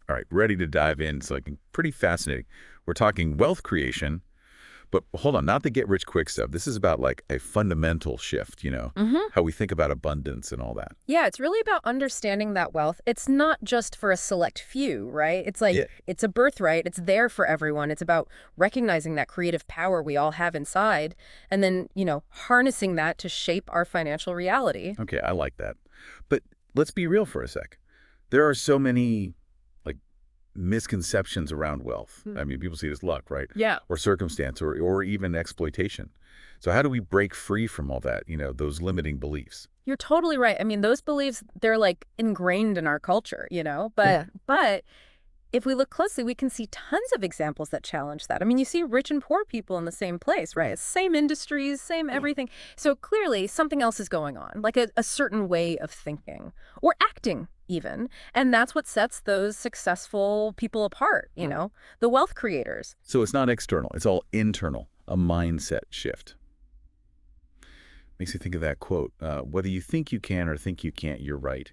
All right, ready to dive in. It's like pretty fascinating. We're talking wealth creation, but hold on, not the get-rich-quick stuff. This is about like a fundamental shift, Hmm. how we think about abundance and all that. Yeah, it's really about understanding that wealth. It's not just for a select few, right? It's Yeah. like it's a birthright. It's there for everyone. It's about recognizing that creative power we all have inside and then, harnessing that to shape our financial reality. Okay, I like that. But let's be real for a sec. There are so many like misconceptions around wealth. Hmm. I mean, people see it as luck, right? Yeah. Or circumstance or even exploitation. So how do we break free from all that, those limiting beliefs? You're totally right. I mean, those beliefs, they're like ingrained in our culture. Yeah. But if we look closely, we can see tons of examples that challenge that. I mean, you see rich and poor people in the same place, right? Same industries, same everything. So clearly something else is going on, like a certain way of thinking or acting even. And that's what sets those successful people apart, the wealth creators. So it's not external, it's all internal, a mindset shift. Makes me think of that quote, whether you think you can or think you can't, you're right.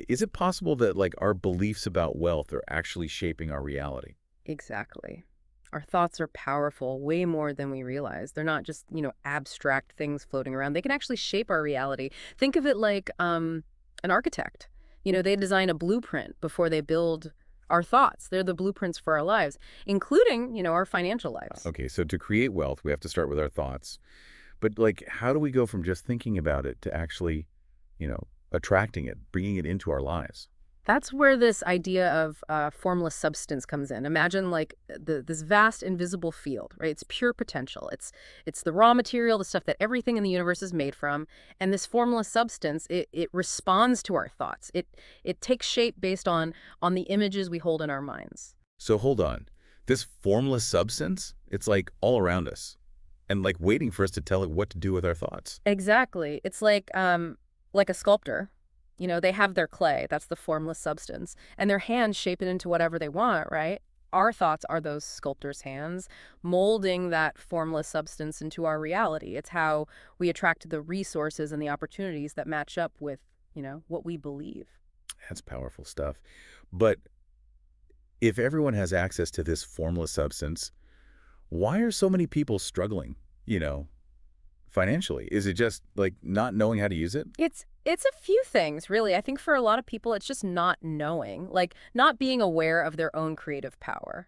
Is it possible that like our beliefs about wealth are actually shaping our reality? Exactly. Our thoughts are powerful way more than we realize. They're not just, abstract things floating around. They can actually shape our reality. Think of it like an architect. They design a blueprint before they build our thoughts. They're the blueprints for our lives, including, our financial lives. Okay, so to create wealth, we have to start with our thoughts. But like, how do we go from just thinking about it to actually, attracting it, bringing it into our lives? That's where this idea of formless substance comes in. Imagine like this vast invisible field, right? It's pure potential. It's the raw material, the stuff that everything in the universe is made from, and this formless substance it responds to our thoughts. It takes shape based on the images we hold in our minds. So hold on. This formless substance, it's like all around us and like waiting for us to tell it what to do with our thoughts. Exactly. It's like a sculptor. They have their clay, that's the formless substance, and their hands shape it into whatever they want, right? Our thoughts are those sculptors' hands, molding that formless substance into our reality. It's how we attract the resources and the opportunities that match up with, what we believe. That's powerful stuff. But if everyone has access to this formless substance, why are so many people struggling, you know, financially? Is it just like not knowing how to use it? It's a few things, really. I think for a lot of people, it's just not knowing, like not being aware of their own creative power.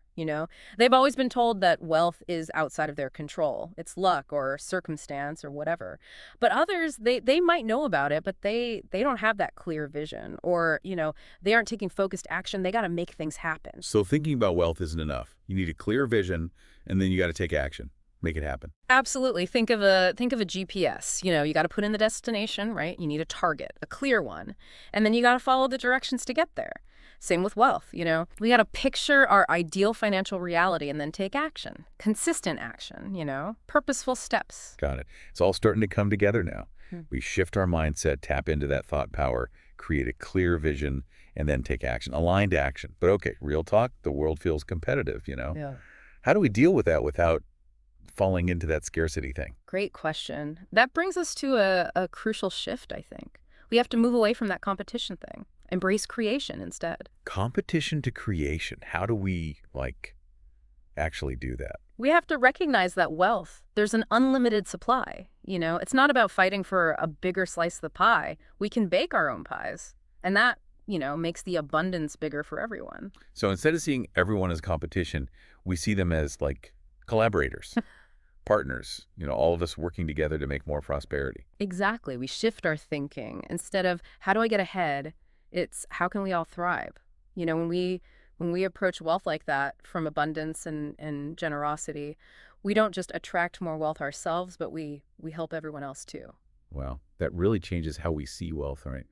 They've always been told that wealth is outside of their control. It's luck or circumstance or whatever. But others, they might know about it, but they don't have that clear vision or, they aren't taking focused action. They got to make things happen. So thinking about wealth isn't enough. You need a clear vision, and then you got to take action, make it happen. Absolutely. Think of a GPS. You got to put in the destination, right? You need a target, a clear one. And then you got to follow the directions to get there. Same with wealth. We got to picture our ideal financial reality and then take action. Consistent action, purposeful steps. Got it. It's all starting to come together now. Hmm. We shift our mindset, tap into that thought power, create a clear vision, and then take action, aligned action. But okay, real talk, the world feels competitive. Yeah. How do we deal with that without falling into that scarcity thing? Great question. That brings us to a crucial shift, I think. We have to move away from that competition thing. Embrace creation instead. Competition to creation. How do we, like, actually do that? We have to recognize that wealth, there's an unlimited supply. It's not about fighting for a bigger slice of the pie. We can bake our own pies. And that, makes the abundance bigger for everyone. So instead of seeing everyone as competition, we see them as, like, collaborators, partners, all of us working together to make more prosperity. Exactly. We shift our thinking. Instead of how do I get ahead, it's how can we all thrive? When we approach wealth like that from abundance and generosity, we don't just attract more wealth ourselves, but we help everyone else too. Wow, that really changes how we see wealth, right?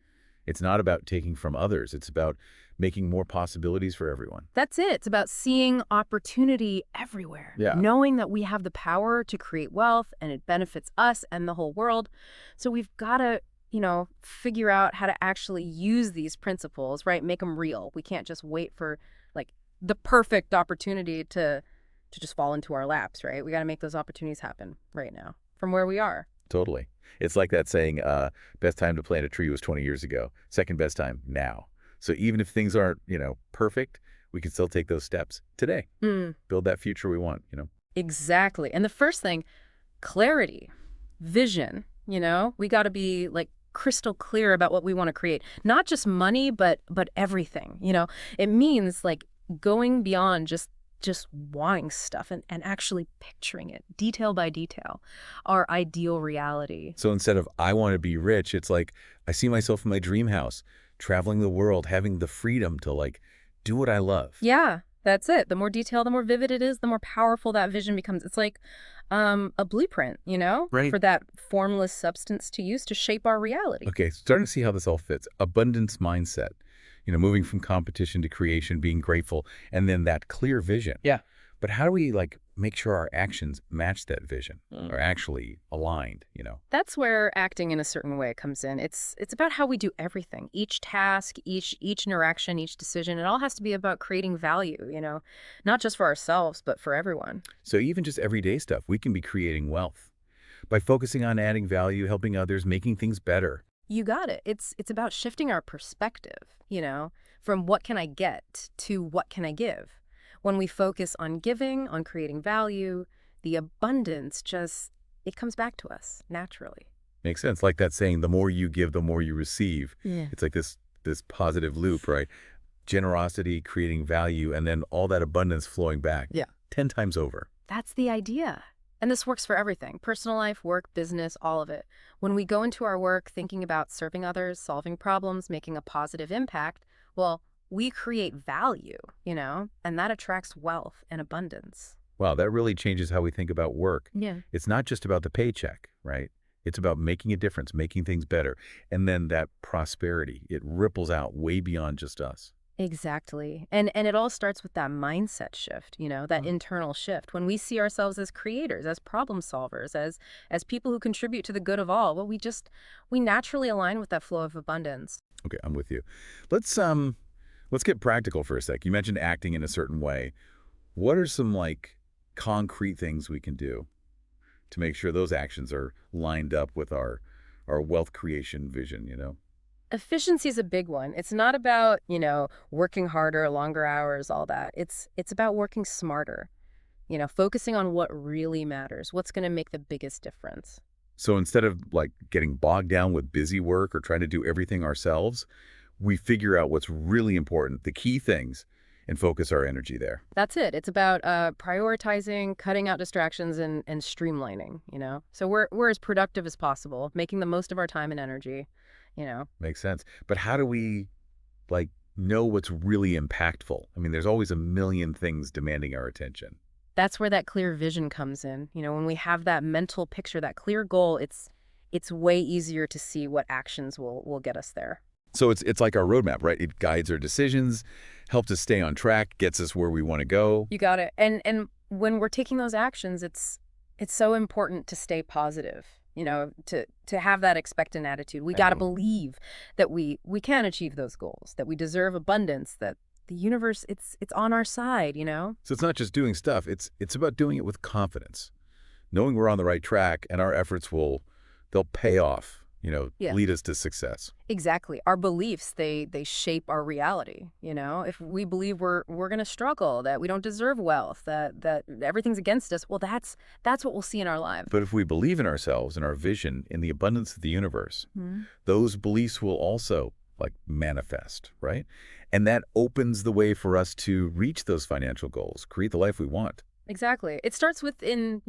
It's not about taking from others. It's about making more possibilities for everyone. That's it. It's about seeing opportunity everywhere, Yeah. knowing that we have the power to create wealth and it benefits us and the whole world. So we've got to, figure out how to actually use these principles, right? Make them real. We can't just wait for like the perfect opportunity to just fall into our laps, right? We got to make those opportunities happen right now from where we are. Totally. It's like that saying, best time to plant a tree was 20 years ago. Second best time, now. So even if things aren't, perfect, we can still take those steps today, Mm, build that future we want. exactly. And the first thing, clarity, vision, we got to be like crystal clear about what we want to create. Not just money, but everything. It means like going beyond just wanting stuff and actually picturing it detail by detail, our ideal reality. So instead of I want to be rich, it's like I see myself in my dream house, traveling the world, having the freedom to like do what I love. Yeah, that's it. The more detailed, the more vivid it is, the more powerful that vision becomes. It's like a blueprint, Right. for that formless substance to use to shape our reality. Okay, starting to see how this all fits. Abundance mindset, moving from competition to creation, being grateful, and then that clear vision. Yeah. But how do we like make sure our actions match that vision, are actually aligned? That's where acting in a certain way comes in. It's about how we do everything. Each task, each interaction, each decision, it all has to be about creating value, not just for ourselves, but for everyone. So even just everyday stuff, we can be creating wealth by focusing on adding value, helping others, making things better. You got it. It's about shifting our perspective, from what can I get to what can I give. When we focus on giving, on creating value, the abundance it comes back to us naturally. Makes sense. Like that saying, the more you give, the more you receive. Yeah. It's like this positive loop, right? Generosity, creating value, and then all that abundance flowing back Yeah. 10 times over. That's the idea. And this works for everything, personal life, work, business, all of it. When we go into our work thinking about serving others, solving problems, making a positive impact, well, we create value, and that attracts wealth and abundance. Wow, that really changes how we think about work. Yeah. It's not just about the paycheck, right? It's about making a difference, making things better. And then that prosperity, it ripples out way beyond just us. Exactly. And it all starts with that mindset shift, that internal shift. When we see ourselves as creators, as problem solvers, as people who contribute to the good of all, well, we naturally align with that flow of abundance. Okay, I'm with you. Let's get practical for a sec. You mentioned acting in a certain way. What are some like concrete things we can do to make sure those actions are lined up with our wealth creation vision? Efficiency is a big one. It's not about, working harder, longer hours, all that. It's about working smarter, focusing on what really matters, what's going to make the biggest difference. So instead of like getting bogged down with busy work or trying to do everything ourselves, we figure out what's really important, the key things, and focus our energy there. That's it. It's about prioritizing, cutting out distractions, and streamlining. So we're as productive as possible, making the most of our time and energy. Makes sense. But how do we like know what's really impactful? I mean, there's always a million things demanding our attention. That's where that clear vision comes in. When we have that mental picture, that clear goal, it's way easier to see what actions will get us there. So it's like our roadmap, right? It guides our decisions, helps us stay on track, gets us where we want to go. You got it. And when we're taking those actions, it's so important to stay positive, to have that expectant attitude. We got to believe that we can achieve those goals, that we deserve abundance, that the universe, it's on our side. So it's not just doing stuff, it's about doing it with confidence, knowing we're on the right track and our efforts they'll pay off, Yeah. lead us to success. Exactly. Our beliefs, they shape our reality. If we believe we're going to struggle, that we don't deserve wealth, that everything's against us, well, that's what we'll see in our lives. But if we believe in ourselves and our vision, in the abundance of the universe, those beliefs will also like manifest, right? And that opens the way for us to reach those financial goals, create the life we want. Exactly. It starts within,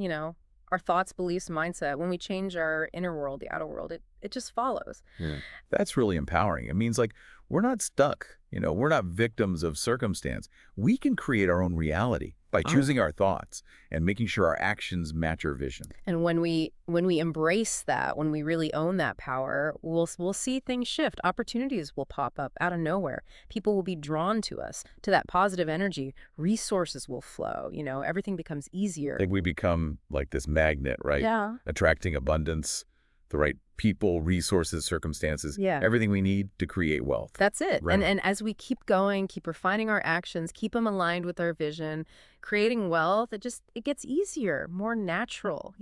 our thoughts, beliefs, mindset. When we change our inner world, the outer world, it just follows. Yeah. That's really empowering. It means like we're not stuck, we're not victims of circumstance. We can create our own reality by choosing our thoughts and making sure our actions match our vision. And when we embrace that, when we really own that power, we'll see things shift. Opportunities will pop up out of nowhere. People will be drawn to us, to that positive energy. Resources will flow. Everything becomes easier. Like we become like this magnet, right? Yeah. Attracting abundance, the right people, resources, circumstances, Yeah. everything we need to create wealth. That's it. Right. And as we keep going, keep refining our actions, keep them aligned with our vision, creating wealth, it gets easier, more natural.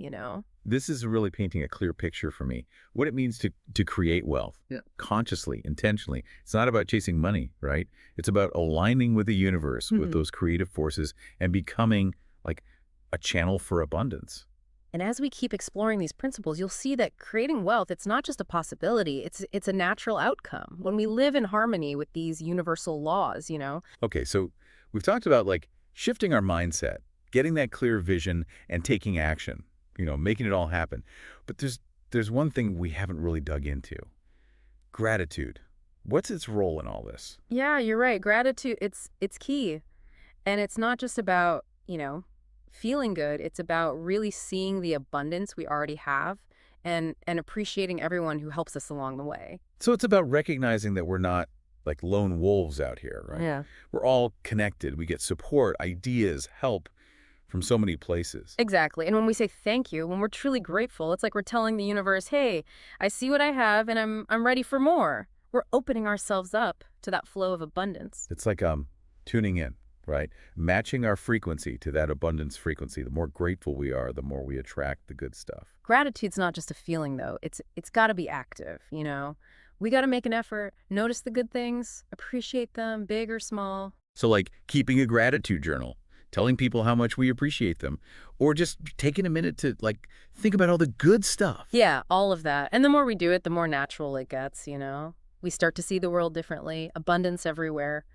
This is really painting a clear picture for me. What it means to create wealth. Yeah. Consciously, intentionally. It's not about chasing money, right? It's about aligning with the universe, with those creative forces, and becoming like a channel for abundance. And as we keep exploring these principles, you'll see that creating wealth, it's not just a possibility, it's a natural outcome. When we live in harmony with these universal laws, you know? Okay, so we've talked about like shifting our mindset, getting that clear vision, and taking action, making it all happen. But there's one thing we haven't really dug into. Gratitude. What's its role in all this? Yeah, you're right. Gratitude, it's key. And it's not just about, feeling good. It's about really seeing the abundance we already have and appreciating everyone who helps us along the way. So it's about recognizing that we're not like lone wolves out here, right? Yeah. We're all connected. We get support, ideas, help from so many places. Exactly. And when we say thank you, when we're truly grateful, it's like we're telling the universe, "Hey, I see what I have and I'm ready for more." We're opening ourselves up to that flow of abundance. It's like tuning in, right? Matching our frequency to that abundance frequency. The more grateful we are, the more we attract the good stuff. Gratitude's not just a feeling though. It's got to be active, you know. We got to make an effort, notice the good things, appreciate them, big or small. So like keeping a gratitude journal, telling people how much we appreciate them, or just taking a minute to like think about all the good stuff. Yeah, all of that. And the more we do it, the more natural it gets, you know. We start to see the world differently, abundance everywhere.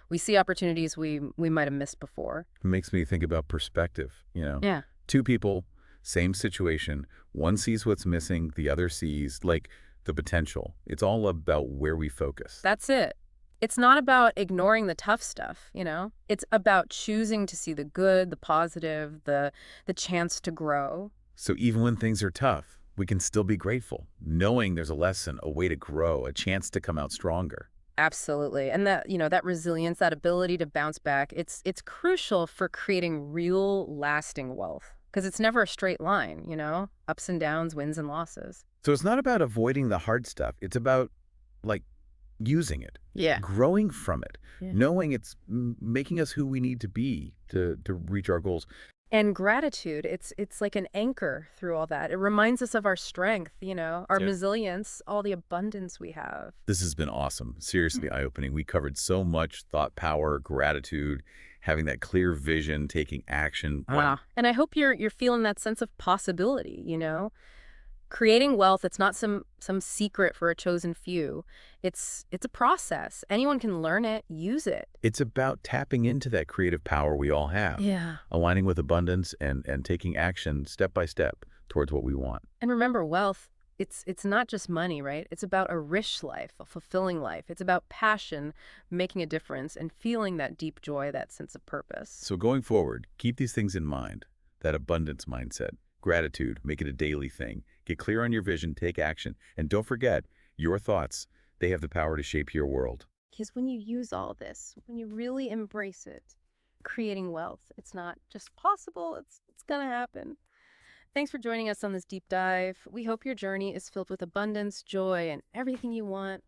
We see opportunities we might have missed before. It makes me think about perspective. Yeah. Two people, same situation. One sees what's missing, the other sees like the potential. It's all about where we focus. That's it. It's not about ignoring the tough stuff, you know? It's about choosing to see the good, the positive, the chance to grow. So even when things are tough, we can still be grateful, knowing there's a lesson, a way to grow, a chance to come out stronger. Absolutely. And that, that resilience, that ability to bounce back, it's crucial for creating real lasting wealth. Because it's never a straight line, ups and downs, wins and losses. So it's not about avoiding the hard stuff. It's about like using it, Yeah. growing from it, Yeah. knowing it's making us who we need to be to reach our goals. And gratitude, it's like an anchor through all that. It reminds us of our strength, our Yeah. resilience, all the abundance we have. This has been awesome. Seriously eye-opening. We covered so much thought power, gratitude, having that clear vision, taking action. Wow. And I hope you're feeling that sense of possibility. Creating wealth, it's not some secret for a chosen few. It's a process. Anyone can learn it, use it. It's about tapping into that creative power we all have. Yeah. Aligning with abundance and taking action step by step towards what we want. And remember, wealth, it's not just money, right? It's about a rich life, a fulfilling life. It's about passion, making a difference, and feeling that deep joy, that sense of purpose. So going forward, keep these things in mind. That abundance mindset, gratitude, make it a daily thing. Get clear on your vision, take action, and don't forget, your thoughts, they have the power to shape your world. Because when you use all this, when you really embrace it, creating wealth, it's not just possible, it's gonna happen. Thanks for joining us on this deep dive. We hope your journey is filled with abundance, joy, and everything you want.